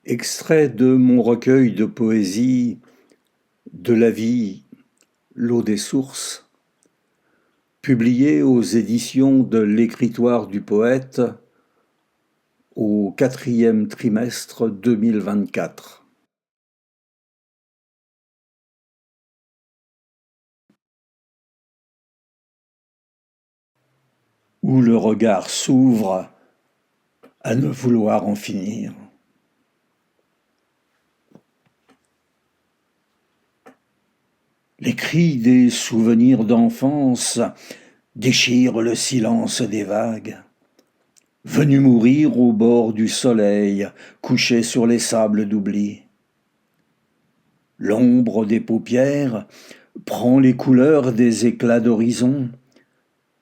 Extrait de mon recueil de poésie De la vie, l'eau des sources, publié aux éditions de l'Écritoire du poète au quatrième trimestre 2024. Où le regard s'ouvre à ne vouloir en finir. Les cris des souvenirs d'enfance déchirent le silence des vagues. Venu mourir au bord du soleil, couché sur les sables d'oubli. L'ombre des paupières prend les couleurs des éclats d'horizon,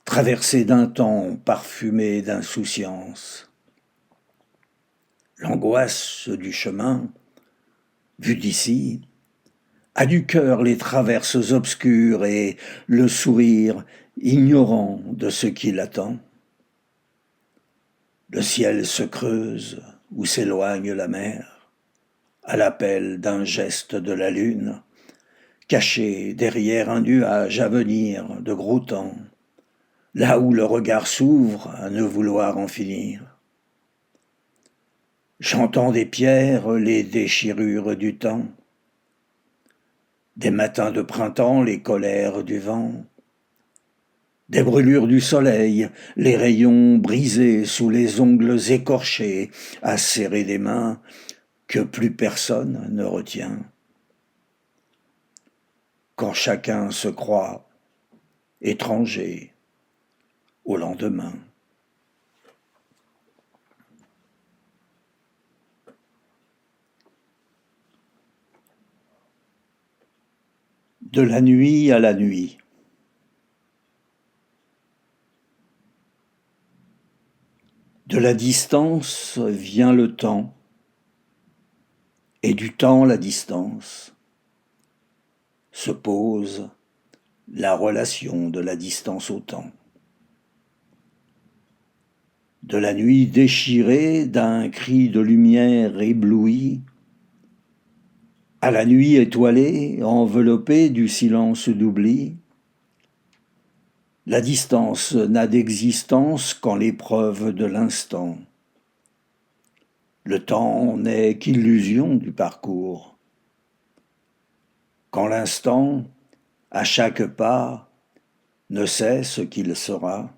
traversée d'un temps parfumé d'insouciance. L'angoisse du chemin, vue d'ici, a du cœur les traverses obscures et le sourire ignorant de ce qui l'attend. Le ciel se creuse ou s'éloigne la mer, à l'appel d'un geste de la lune, caché derrière un nuage à venir de gros temps, là où le regard s'ouvre à ne vouloir en finir. J'entends des pierres les déchirures du temps, des matins de printemps les colères du vent, des brûlures du soleil, les rayons brisés sous les ongles écorchés à serrer des mains que plus personne ne retient. Quand chacun se croit étranger au lendemain. De la nuit à la nuit. De la distance vient le temps, et du temps la distance. Se pose la relation de la distance au temps. De la nuit déchirée d'un cri de lumière éblouie, à la nuit étoilée, enveloppée du silence d'oubli, la distance n'a d'existence qu'en l'épreuve de l'instant. Le temps n'est qu'illusion du parcours. Quand l'instant, à chaque pas, ne sait ce qu'il sera,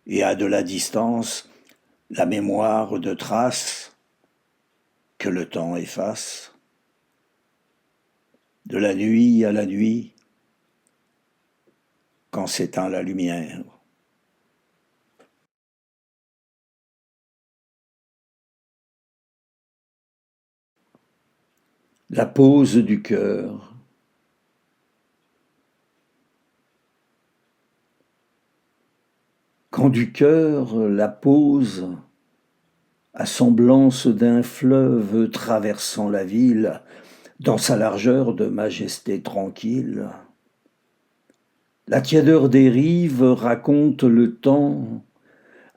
et a de la distance la mémoire de traces que le temps efface. De la nuit à la nuit, quand s'éteint la lumière. La pose du cœur. Quand du cœur la pose, à semblance d'un fleuve traversant la ville, dans sa largeur de majesté tranquille, la tiédeur des rives raconte le temps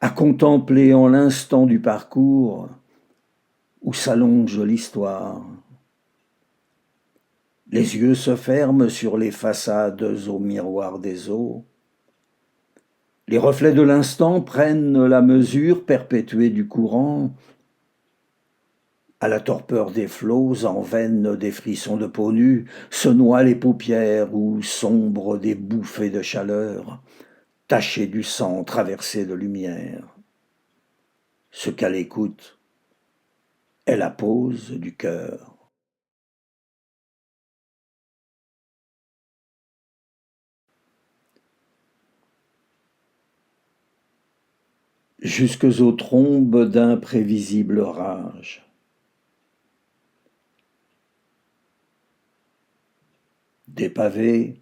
à contempler en l'instant du parcours où s'allonge l'histoire. Les yeux se ferment sur les façades au miroir des eaux. Les reflets de l'instant prennent la mesure perpétuée du courant. À la torpeur des flots, en veine des frissons de peau nue, se noient les paupières où sombrent des bouffées de chaleur, tachées du sang traversé de lumière. Ce qu'à l'écoute est la pose du cœur. Jusques aux trombes d'imprévisible rage. Des pavés,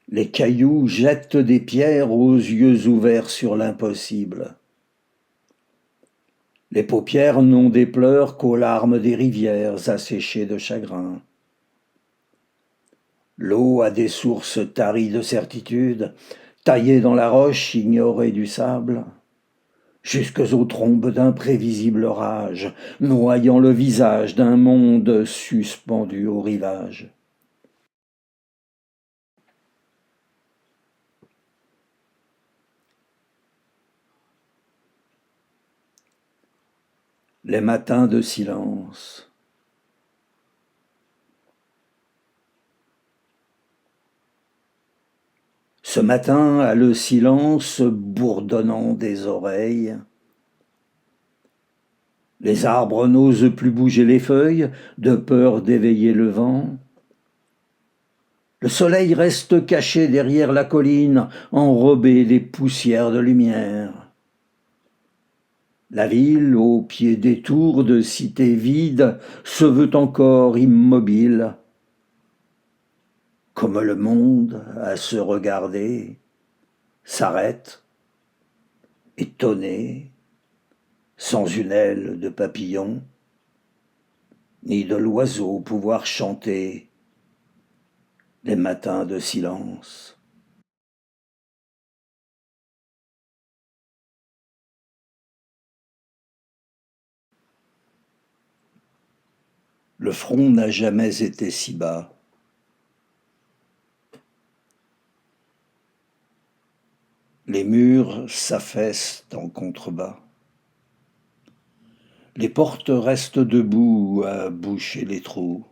les cailloux jettent des pierres aux yeux ouverts sur l'impossible. Les paupières n'ont des pleurs qu'aux larmes des rivières asséchées de chagrin. L'eau a des sources taries de certitude, taillées dans la roche ignorée du sable. jusques aux trombes d'imprévisibles orages, noyant le visage d'un monde suspendu au rivage. Les matins de silence. Ce matin a le silence bourdonnant des oreilles. Les arbres n'osent plus bouger les feuilles, de peur d'éveiller le vent. Le soleil reste caché derrière la colline, enrobé des poussières de lumière. La ville, au pied des tours de cités vides, se veut encore immobile. Comme le monde, à se regarder, s'arrête, étonné, sans une aile de papillon, ni de l'oiseau pouvoir chanter les matins de silence. Le front n'a jamais été si bas. Les murs s'affaissent en contrebas. Les portes restent debout à boucher les trous.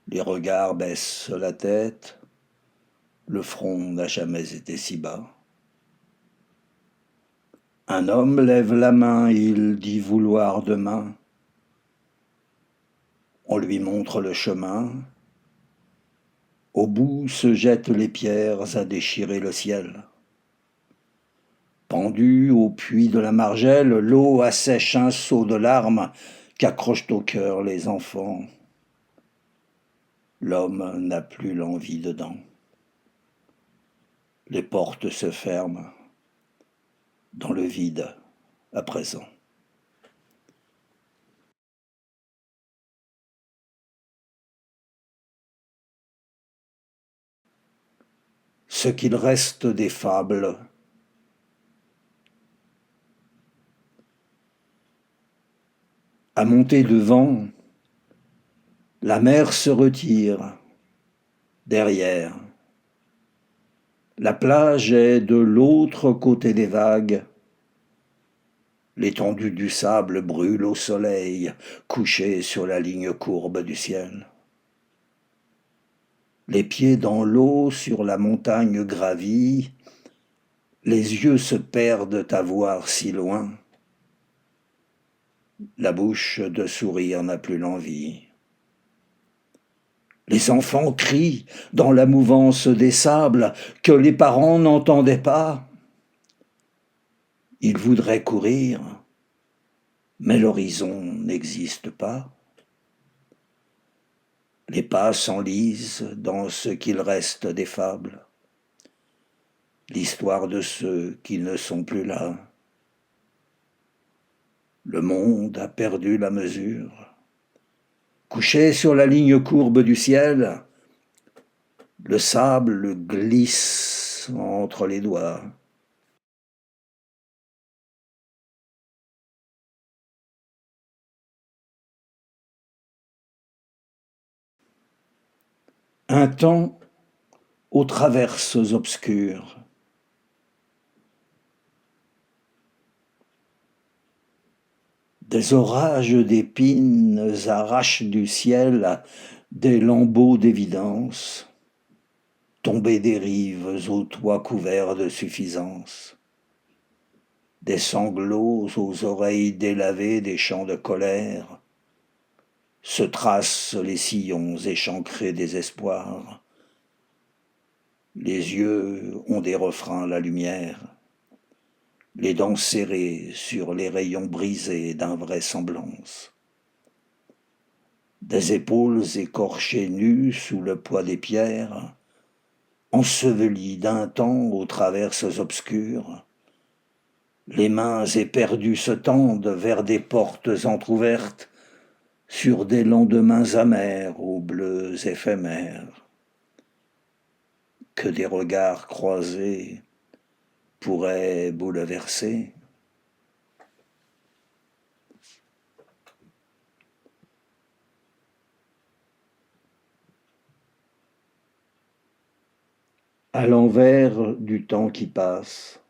Les regards baissent la tête. Le front n'a jamais été si bas. Un homme lève la main, il dit vouloir demain. On lui montre le chemin. Au bout se jettent les pierres à déchirer le ciel. Pendu au puits de la margelle, l'eau assèche un seau de larmes qu'accrochent au cœur les enfants. L'homme n'a plus l'envie dedans. Les portes se ferment dans le vide à présent. Ce qu'il reste des fables. À monter devant, la mer se retire. Derrière, la plage est de l'autre côté des vagues. L'étendue du sable brûle au soleil, couché sur la ligne courbe du ciel. Les pieds dans l'eau sur la montagne gravie, les yeux se perdent à voir si loin. La bouche de sourire n'a plus l'envie. Les enfants crient dans la mouvance des sables que les parents n'entendaient pas. Ils voudraient courir, mais l'horizon n'existe pas. Les pas s'enlisent dans ce qu'il reste des fables, l'histoire de ceux qui ne sont plus là. Le monde a perdu la mesure. Couché sur la ligne courbe du ciel, le sable glisse entre les doigts. Un temps aux traverses obscures. Des orages d'épines arrachent du ciel des lambeaux d'évidence, tombés des rives aux toits couverts de suffisance. Des sanglots aux oreilles délavées des chants de colère, se tracent les sillons échancrés des espoirs. Les yeux ont des refrains la lumière, les dents serrées sur les rayons brisés d'invraisemblance. Des épaules écorchées nues sous le poids des pierres, ensevelies d'un temps aux traverses obscures, les mains éperdues se tendent vers des portes entr'ouvertes, sur des lendemains amers aux bleus éphémères. Que des regards croisés pourrait bouleverser. À l'envers du temps qui passe.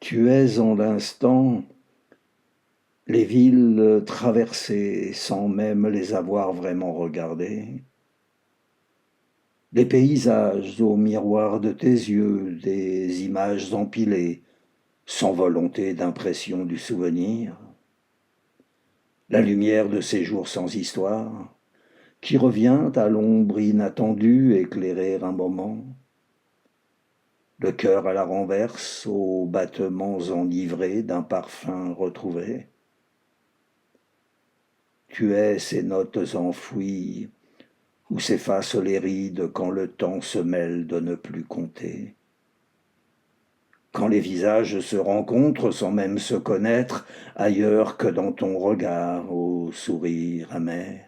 Tu es en l'instant les villes traversées sans même les avoir vraiment regardées, les paysages au miroir de tes yeux, des images empilées, sans volonté d'impression du souvenir, la lumière de ces jours sans histoire, qui revient à l'ombre inattendue éclairer un moment, le cœur à la renverse aux battements enivrés d'un parfum retrouvé. Tu es ces notes enfouies où s'effacent les rides quand le temps se mêle de ne plus compter. Quand les visages se rencontrent sans même se connaître, ailleurs que dans ton regard au sourire amer.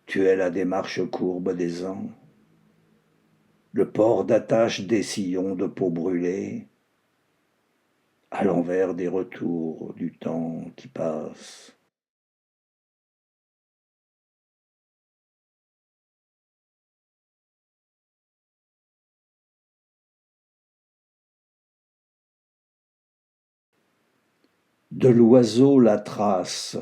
Tu es la démarche courbe des ans, le port d'attache des sillons de peau brûlée, à l'envers des retours du temps qui passe. De l'oiseau la trace.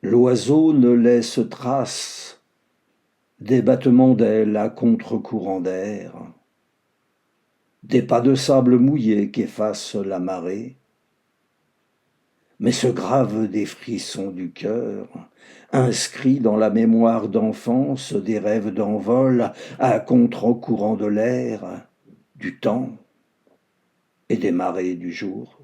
L'oiseau ne laisse trace des battements d'ailes à contre-courant d'air, des pas de sable mouillé qu'efface la marée, mais se grave des frissons du cœur, inscrits dans la mémoire d'enfance des rêves d'envol à contre-courant de l'air, du temps et des marées du jour.